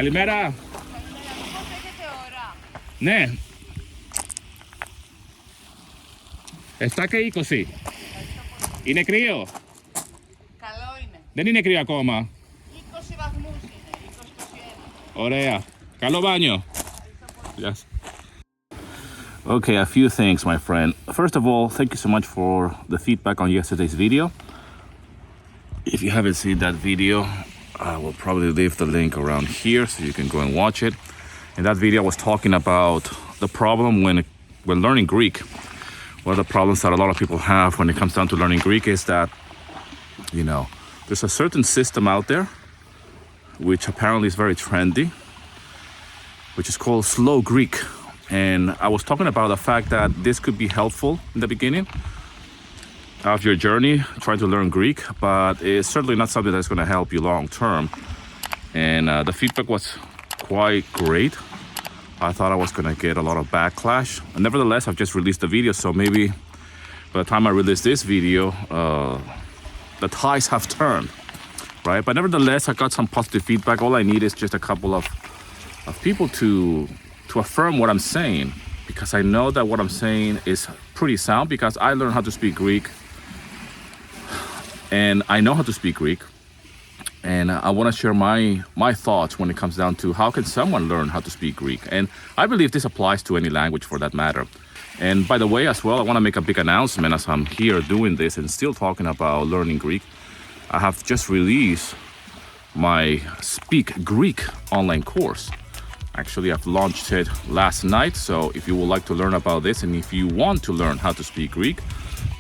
Καλημέρα. Ναι. 7 και 20. Είναι κρύο. Καλό είναι. Δεν είναι κρύο ακόμα. 20 βαθμούς είναι, 20-21. Ωραία. Καλό μπάνιο. Yes. Okay, a few things, my friend. First of all, thank you so much for the feedback on yesterday's video. If you haven't seen that video, I will probably leave the link around here so you can go and watch it. In that video, I was talking about the problem when learning Greek. One of the problems that a lot of people have when it comes down to learning Greek is that, you know, there's a certain system out there which apparently is very trendy, which is called slow Greek. And I was talking about the fact that this could be helpful in the beginning of your journey trying to learn Greek, but it's certainly not something that's going to help you long term. And the feedback was quite great. I thought I was going to get a lot of backlash. Nevertheless, I've just released the video, so maybe by the time I release this video, the tides have turned, right? But nevertheless, I got some positive feedback. All I need is just a couple of people to affirm what I'm saying, because I know that what I'm saying is pretty sound, because I learned how to speak Greek, and I know how to speak Greek. And I want to share my thoughts when it comes down to how can someone learn how to speak Greek. And I believe this applies to any language for that matter. And by the way, as well, I want to make a big announcement as I'm here doing this and still talking about learning Greek. I have just released my Speak Greek online course. Actually, I've launched it last night. So if you would like to learn about this, and if you want to learn how to speak Greek,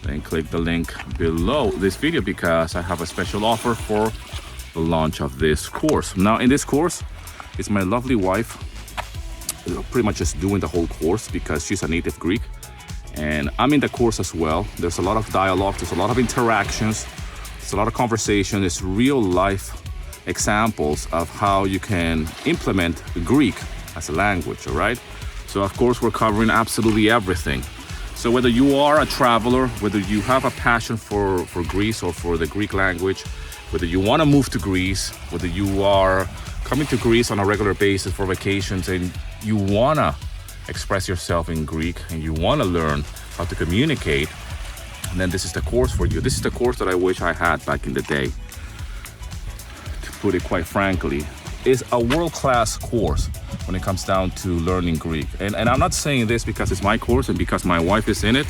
then click the link below this video, because I have a special offer for the launch of this course. Now, in this course, it's my lovely wife pretty much just doing the whole course, because she's a native Greek, and I'm in the course as well. There's a lot of dialogue, there's a lot of interactions, there's a lot of conversation, there's real life examples of how you can implement Greek as a language, all right? So of course, we're covering absolutely everything. So whether you are a traveler, whether you have a passion for Greece or for the Greek language, whether you want to move to Greece, whether you are coming to Greece on a regular basis for vacations and you want to express yourself in Greek and you want to learn how to communicate, then this is the course for you. This is the course that I wish I had back in the day. To put it quite frankly, it's a world-class course when it comes down to learning Greek. And I'm not saying this because it's my course and because my wife is in it.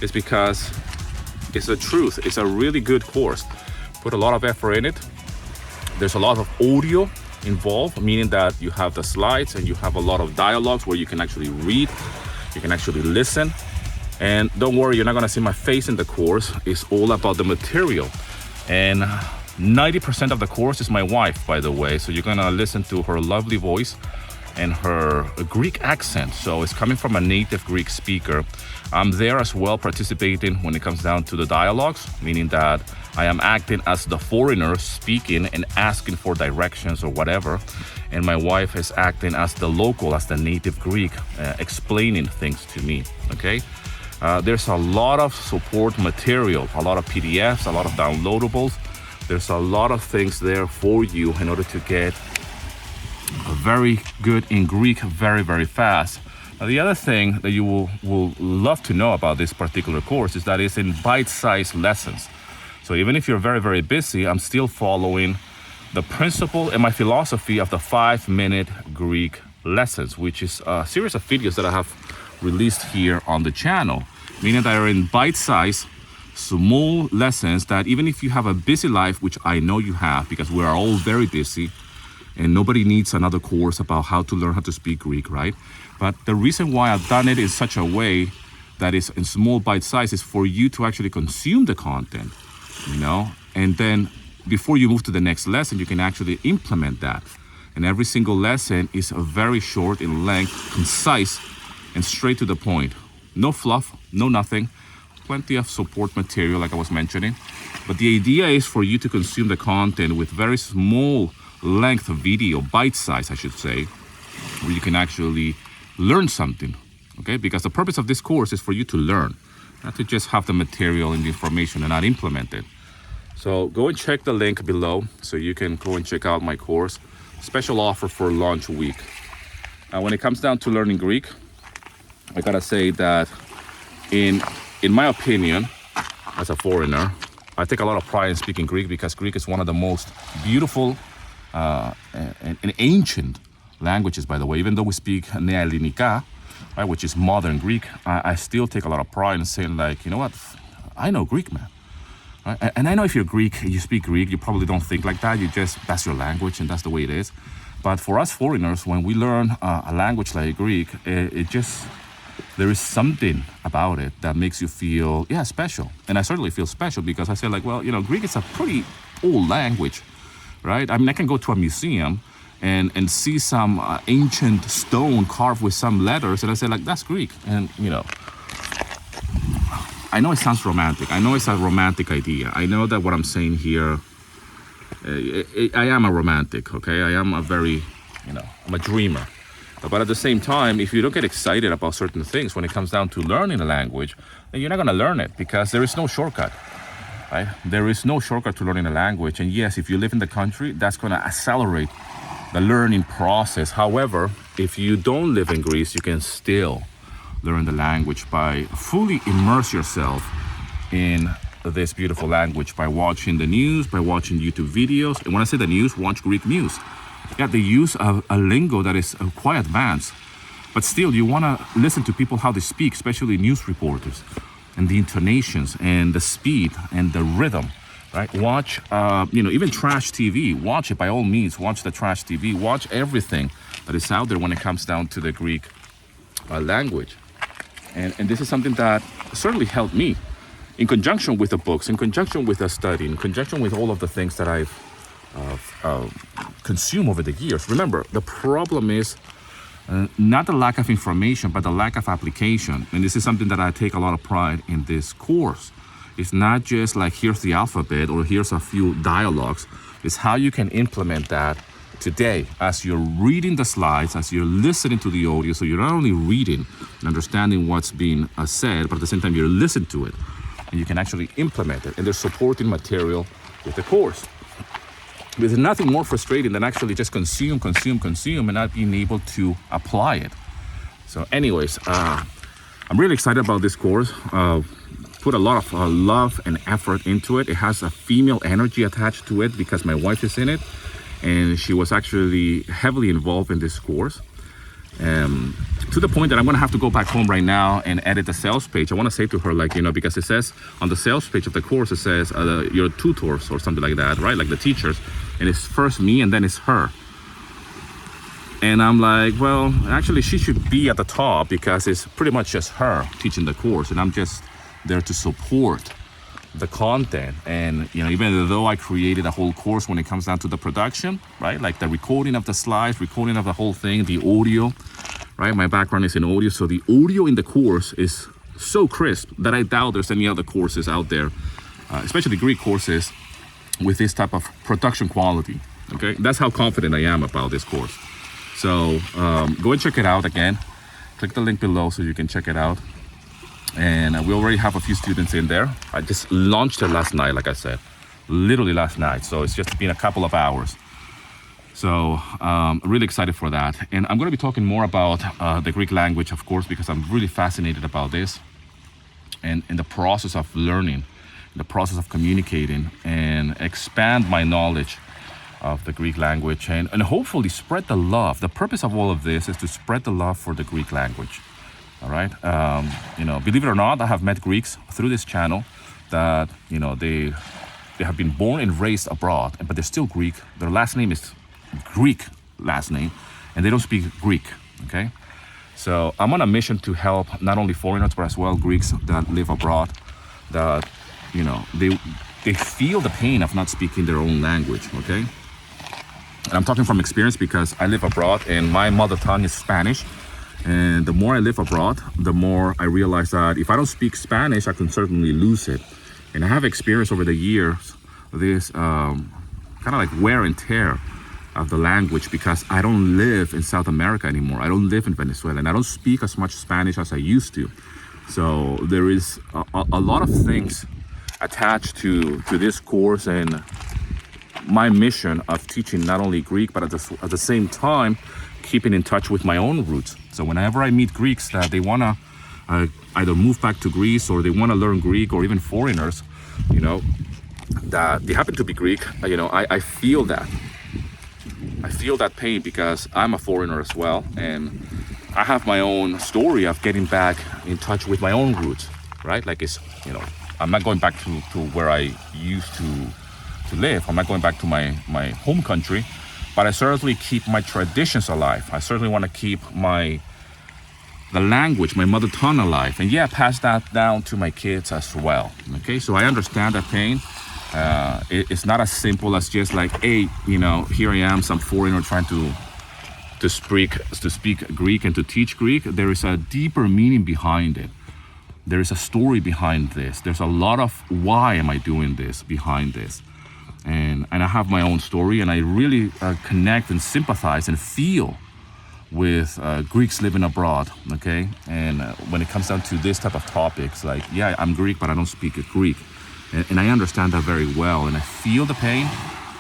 It's because it's the truth. It's a really good course. Put a lot of effort in it. There's a lot of audio involved, meaning that you have the slides and you have a lot of dialogues where you can actually read, you can actually listen. And don't worry, you're not gonna see my face in the course. It's all about the material. And 90% of the course is my wife, by the way. So you're gonna listen to her lovely voice and her Greek accent. So it's coming from a native Greek speaker. I'm there as well participating when it comes down to the dialogues, meaning that I am acting as the foreigner speaking and asking for directions or whatever. And my wife is acting as the local, as the native Greek, explaining things to me, okay? There's a lot of support material, a lot of PDFs, a lot of downloadables. There's a lot of things there for you in order to get very good in Greek very, very fast. Now, the other thing that you will love to know about this particular course is that it's in bite-sized lessons. So even if you're very, very busy, I'm still following the principle and my philosophy of the 5-minute Greek lessons, which is a series of videos that I have released here on the channel, meaning that are in bite-sized, small lessons that even if you have a busy life, which I know you have, because we are all very busy, and nobody needs another course about how to learn how to speak Greek, right? But the reason why I've done it in such a way that is in small bite size is for you to actually consume the content, you know? And then before you move to the next lesson, you can actually implement that. And every single lesson is very short in length, concise, and straight to the point. No fluff, no nothing. Plenty of support material, like I was mentioning. But the idea is for you to consume the content with very small length video, bite size, I should say, where you can actually learn something, okay? Because the purpose of this course is for you to learn, not to just have the material and the information and not implement it. So go and check the link below so you can go and check out my course. special offer for launch week. When it comes down to learning Greek, I gotta say that in my opinion, as a foreigner, I take a lot of pride in speaking Greek because Greek is one of the most beautiful and ancient languages, by the way. Even though we speak Nea Ellinika, right, which is modern Greek, I still take a lot of pride in saying, like, you know what, I know Greek, man. Right? And I know if you're Greek, you speak Greek, you probably don't think like that. That's your language and that's the way it is. But for us foreigners, when we learn a language like Greek, there is something about it that makes you feel, special. And I certainly feel special because I say, like, well, Greek is a pretty old language, right? I mean, I can go to a museum and see some ancient stone carved with some letters, and I say, like, that's Greek. And, I know it sounds romantic. I know it's a romantic idea. I know that what I'm saying here, I am a romantic, okay? I am I'm a dreamer. But at the same time, if you don't get excited about certain things when it comes down to learning a language, then you're not gonna learn it because there is no shortcut, right? There is no shortcut to learning a language. And yes, if you live in the country, that's gonna accelerate the learning process. However, if you don't live in Greece, you can still learn the language by fully immerse yourself in this beautiful language by watching the news, by watching YouTube videos. And when I say the news, watch Greek news. Yeah, they use a lingo that is quite advanced, but still you want to listen to people how they speak, especially news reporters, and the intonations and the speed and the rhythm, right? Watch, even trash TV. Watch it by all means. Watch the trash TV. Watch everything that is out there when it comes down to the Greek language. And this is something that certainly helped me in conjunction with the books, in conjunction with the study, in conjunction with all of the things that I've consumed over the years. Remember, the problem is not the lack of information, but the lack of application. And this is something that I take a lot of pride in this course. It's not just like, here's the alphabet or here's a few dialogues. It's how you can implement that today as you're reading the slides, as you're listening to the audio. So you're not only reading and understanding what's being said, but at the same time you're listening to it and you can actually implement it. And there's supporting material with the course. There's nothing more frustrating than actually just consume and not being able to apply it. So anyways, I'm really excited about this course. Put a lot of love and effort into it. It has a female energy attached to it because my wife is in it. And she was actually heavily involved in this course. To the point that I'm gonna have to go back home right now and edit the sales page. I wanna say to her, like, because it says on the sales page of the course, it says your tutors or something like that, right? Like the teachers. And it's first me and then it's her. And I'm like, well, actually she should be at the top because it's pretty much just her teaching the course. And I'm just there to support the content. And even though I created a whole course when it comes down to the production, right, like the recording of the slides, recording of the whole thing, the audio, right, my background is in audio, so the audio in the course is so crisp that I doubt there's any other courses out there, especially Greek courses, with this type of production quality. Okay, that's how confident I am about this course. So go and check it out again. Click the link below so you can check it out. And we already have a few students in there. I just launched it last night, like I said, literally last night. So it's just been a couple of hours. So really excited for that. And I'm going to be talking more about the Greek language, of course, because I'm really fascinated about this and in the process of learning, the process of communicating and expand my knowledge of the Greek language and hopefully spread the love. The purpose of all of this is to spread the love for the Greek language. All right. Believe it or not, I have met Greeks through this channel that, they have been born and raised abroad, but they're still Greek. Their last name is Greek last name, and they don't speak Greek. Okay. So I'm on a mission to help not only foreigners, but as well Greeks that live abroad, that, they feel the pain of not speaking their own language. Okay. And I'm talking from experience because I live abroad and my mother tongue is Spanish. And the more I live abroad, the more I realize that if I don't speak Spanish, I can certainly lose it. And I have experienced over the years this kind of like wear and tear of the language because I don't live in South America anymore. I don't live in Venezuela and I don't speak as much Spanish as I used to. So there is a lot of things attached to this course, and my mission of teaching not only Greek, but at the same time, keeping in touch with my own roots. So whenever I meet Greeks that they want to either move back to Greece or they want to learn Greek, or even foreigners, that they happen to be Greek, I feel that. I feel that pain because I'm a foreigner as well, and I have my own story of getting back in touch with my own roots, right? Like I'm not going back to where I used to live. I'm not going back to my home country, but I certainly keep my traditions alive. I certainly want to keep the language, my mother tongue alive, and pass that down to my kids as well. Okay, so I understand that pain. It's not as simple as just like, hey, here I am, some foreigner trying to speak Greek and to teach Greek. There is a deeper meaning behind it. There is a story behind this. There's a lot of why am I doing this behind this. And I have my own story, and I really connect and sympathize and feel with Greeks living abroad, okay? And when it comes down to this type of topics, like, I'm Greek, but I don't speak Greek. And I understand that very well, and I feel the pain.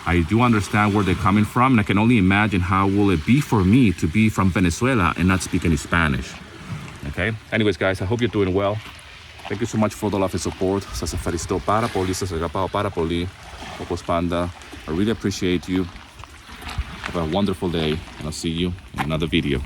I do understand where they're coming from, and I can only imagine how will it be for me to be from Venezuela and not speak any Spanish, okay? Anyways, guys, I hope you're doing well. Thank you so much for the love and support. Σας ευχαριστώ πάρα πολύ, σας αγαπάω πάρα πολύ, όπως πάντα. I really appreciate you. Have a wonderful day, and I'll see you in another video.